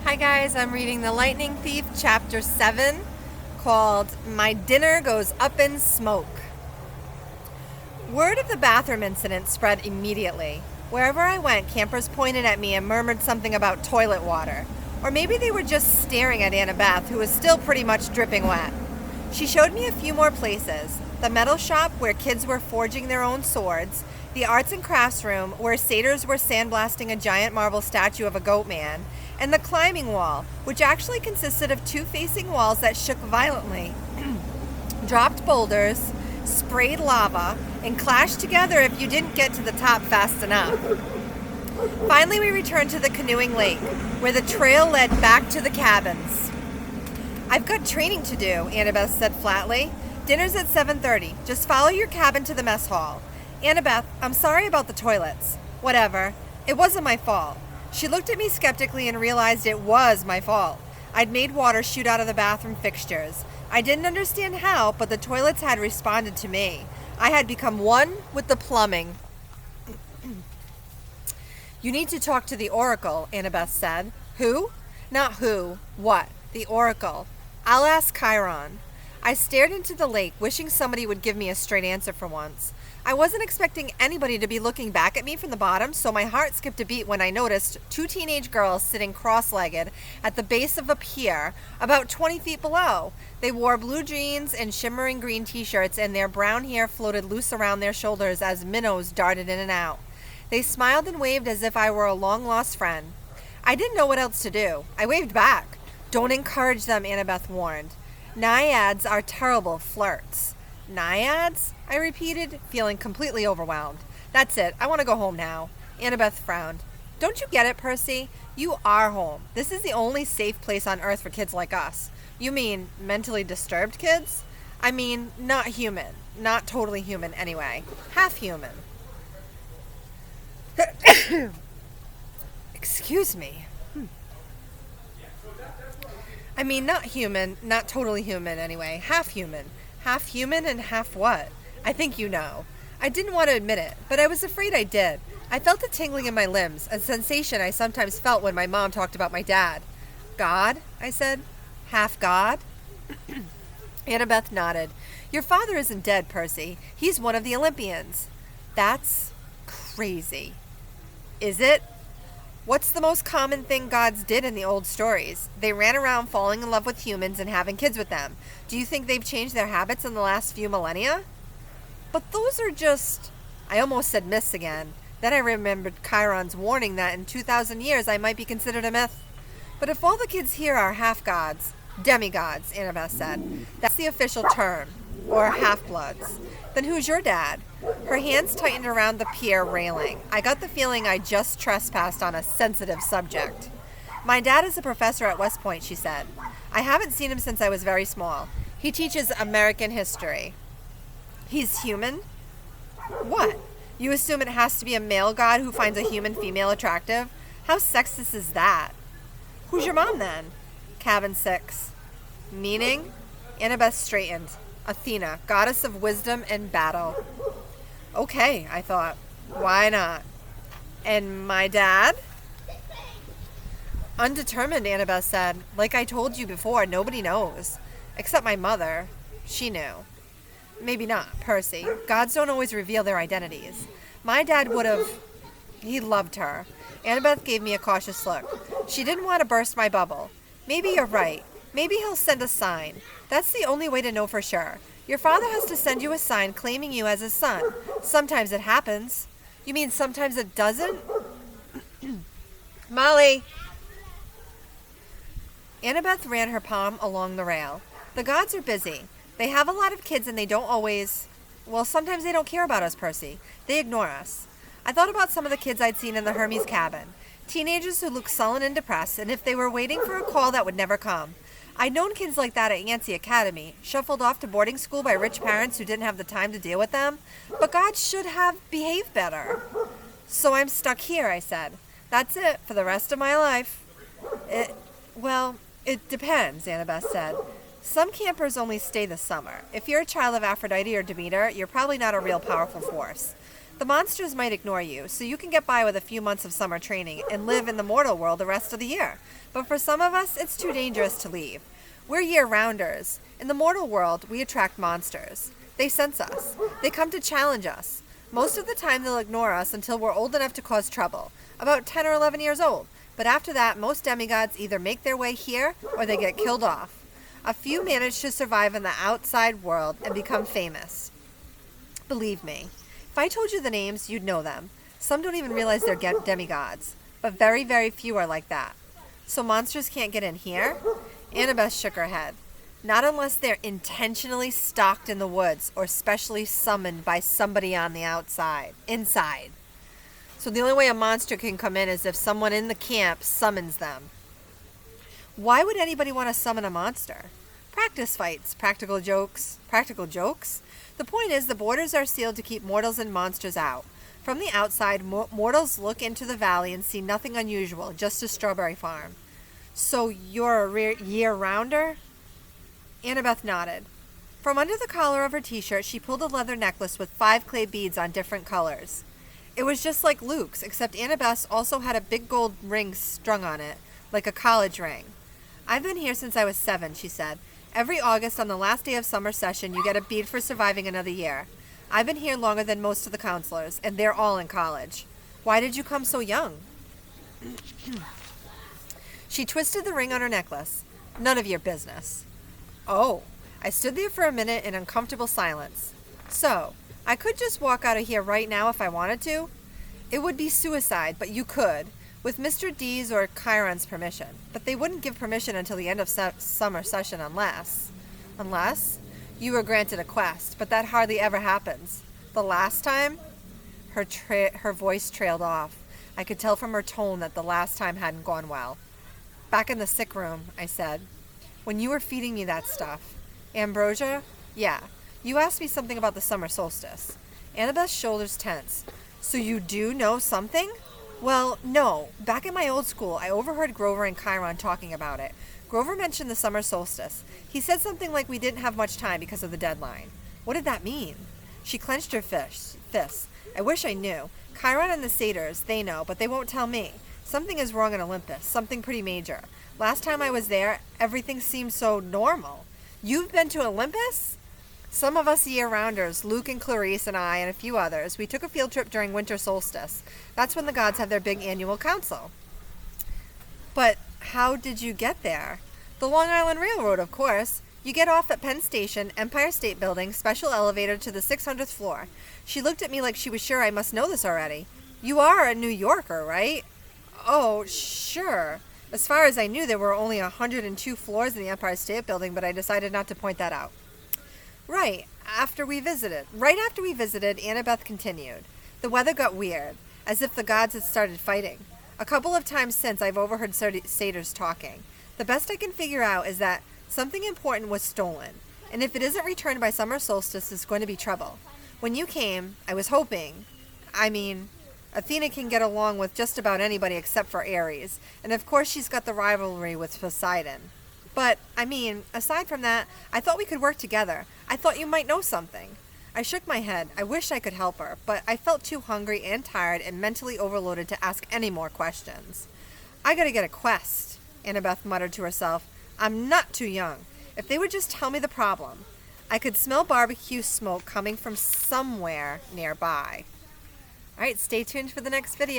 Hi guys, I'm reading The Lightning Thief, Chapter 7, called My Dinner Goes Up in Smoke. Word of the bathroom incident spread immediately. Wherever I went, campers pointed at me and murmured something about toilet water. Or maybe they were just staring at Annabeth, who was still pretty much dripping wet. She showed me a few more places. The metal shop where kids were forging their own swords, the arts and crafts room where satyrs were sandblasting a giant marble statue of a goat man, and the climbing wall, which actually consisted of two facing walls that shook violently, dropped boulders, sprayed lava, and clashed together if you didn't get to the top fast enough. Finally, we returned to the canoeing lake, where the trail led back to the cabins. "I've got training to do," Annabeth said flatly. "Dinner's at 7:30. Just follow your cabin to the mess hall." "Annabeth, I'm sorry about the toilets." "Whatever. It wasn't my fault." She looked at me skeptically and realized it was my fault. I'd made water shoot out of the bathroom fixtures. I didn't understand how, but the toilets had responded to me. I had become one with the plumbing. "You need to talk to the Oracle," Annabeth said. "Who?" "Not who. What? The Oracle. I'll ask Chiron." I stared into the lake, wishing somebody would give me a straight answer for once. I wasn't expecting anybody to be looking back at me from the bottom, so my heart skipped a beat when I noticed two teenage girls sitting cross-legged at the base of a pier about 20 feet below. They wore blue jeans and shimmering green t-shirts, and their brown hair floated loose around their shoulders as minnows darted in and out. They smiled and waved as if I were a long-lost friend. I didn't know what else to do. I waved back. "Don't encourage them," Annabeth warned. "Naiads are terrible flirts." "Naiads?" I repeated, feeling completely overwhelmed. "That's it. I want to go home now." Annabeth frowned. "Don't you get it, Percy? You are home. This is the only safe place on Earth for kids like us." "You mean mentally disturbed kids?" "I mean, not human. Not totally human, anyway. Half human." Excuse me. I mean, not human, not totally human, anyway. Half human. Half human and half what? I think you know. I didn't want to admit it, but I was afraid I did. I felt a tingling in my limbs, a sensation I sometimes felt when my mom talked about my dad. "God?" I said. "Half God?" Annabeth nodded. "Your father isn't dead, Percy. He's one of the Olympians." "That's crazy." "Is it?" "What's the most common thing gods did in the old stories? They ran around falling in love with humans and having kids with them. Do you think they've changed their habits in the last few millennia?" "But those are just..." I almost said myths again. Then I remembered Chiron's warning that in 2,000 years I might be considered a myth. "But if all the kids here are half-gods..." "Demigods," Annabeth said. "That's the official term. Or half-bloods. Then who's your dad?" Her hands tightened around the pier railing. I got the feeling I just trespassed on a sensitive subject. "My dad is a professor at West Point," she said. "I haven't seen him since I was very small. He teaches American history." "He's human?" "What? You assume it has to be a male god who finds a human female attractive? How sexist is that?" "Who's your mom, then?" "Cabin 6. "Meaning?" Annabeth straightened. "Athena, goddess of wisdom and battle." Okay, I thought. Why not? "And my dad?" "Undetermined," Annabeth said. "Like I told you before, nobody knows. Except my mother. She knew." "Maybe not, Percy. Gods don't always reveal their identities. My dad would have..." "He loved her." Annabeth gave me a cautious look. She didn't want to burst my bubble. "Maybe you're right. Maybe he'll send a sign. That's the only way to know for sure. Your father has to send you a sign claiming you as his son. Sometimes it happens." "You mean sometimes it doesn't?" "Molly!" Annabeth ran her palm along the rail. "The gods are busy. They have a lot of kids and they don't always... Well, sometimes they don't care about us, Percy. They ignore us." I thought about some of the kids I'd seen in the Hermes cabin. Teenagers who looked sullen and depressed, and if they were waiting for a call that would never come. I'd known kids like that at Yancey Academy, shuffled off to boarding school by rich parents who didn't have the time to deal with them. But God should have behaved better. "So I'm stuck here," I said. "That's it, for the rest of my life." It depends," Annabeth said. "Some campers only stay the summer. If you're a child of Aphrodite or Demeter, you're probably not a real powerful force. The monsters might ignore you, so you can get by with a few months of summer training and live in the mortal world the rest of the year. But for some of us, it's too dangerous to leave. We're year-rounders. In the mortal world, we attract monsters. They sense us. They come to challenge us. Most of the time, they'll ignore us until we're old enough to cause trouble, about 10 or 11 years old. But after that, most demigods either make their way here or they get killed off. A few manage to survive in the outside world and become famous. Believe me, if I told you the names, you'd know them. Some don't even realize they're demigods, but very, very few are like that. So monsters can't get in here? Annabeth shook her head. Not unless they're intentionally stalked in the woods or specially summoned by somebody on the inside. So the only way a monster can come in is if someone in the camp summons them. Why would anybody want to summon a monster? Practice fights, practical jokes. Practical jokes? The point is the borders are sealed to keep mortals and monsters out. From the outside, mortals look into the valley and see nothing unusual, just a strawberry farm. So you're a year-rounder? Annabeth nodded. From under the collar of her t-shirt, she pulled a leather necklace with 5 clay beads on different colors. It was just like Luke's, except Annabeth's also had a big gold ring strung on it, like a college ring. I've been here since I was 7, she said. Every August on the last day of summer session, you get a bead for surviving another year. I've been here longer than most of the counselors, and they're all in college. Why did you come so young? She twisted the ring on her necklace. None of your business. Oh, I stood there for a minute in uncomfortable silence. So, I could just walk out of here right now if I wanted to? It would be suicide, but you could, with Mr. D's or Chiron's permission. But they wouldn't give permission until the end of summer session unless you were granted a quest, but that hardly ever happens. The last time, her voice trailed off. I could tell from her tone that the last time hadn't gone well. Back in the sick room, I said, when you were feeding me that stuff. Ambrosia? Yeah. You asked me something about the summer solstice. Annabeth's shoulders tense. So you do know something? Well, no. Back in my old school, I overheard Grover and Chiron talking about it. Grover mentioned the summer solstice. He said something like we didn't have much time because of the deadline. What did that mean? She clenched her fists. I wish I knew. Chiron and the satyrs, they know, but they won't tell me. Something is wrong in Olympus, something pretty major. Last time I was there, everything seemed so normal. You've been to Olympus? Some of us year-rounders, Luke and Clarice and I and a few others, we took a field trip during winter solstice. That's when the gods have their big annual council. But how did you get there? The Long Island Railroad, of course. You get off at Penn Station, Empire State Building, special elevator to the 600th floor. She looked at me like she was sure I must know this already. You are a New Yorker, right? Oh, sure. As far as I knew, there were only 102 floors in the Empire State Building, but I decided not to point that out. Right after we visited, Annabeth continued. The weather got weird, as if the gods had started fighting. A couple of times since, I've overheard satyrs talking. The best I can figure out is that something important was stolen, and if it isn't returned by summer solstice, there's going to be trouble. When you came, I was hoping, Athena can get along with just about anybody except for Ares, and of course she's got the rivalry with Poseidon. But, aside from that, I thought we could work together. I thought you might know something. I shook my head. I wished I could help her, but I felt too hungry and tired and mentally overloaded to ask any more questions. I gotta get a quest, Annabeth muttered to herself. I'm not too young. If they would just tell me the problem. I could smell barbecue smoke coming from somewhere nearby. All right, stay tuned for the next video.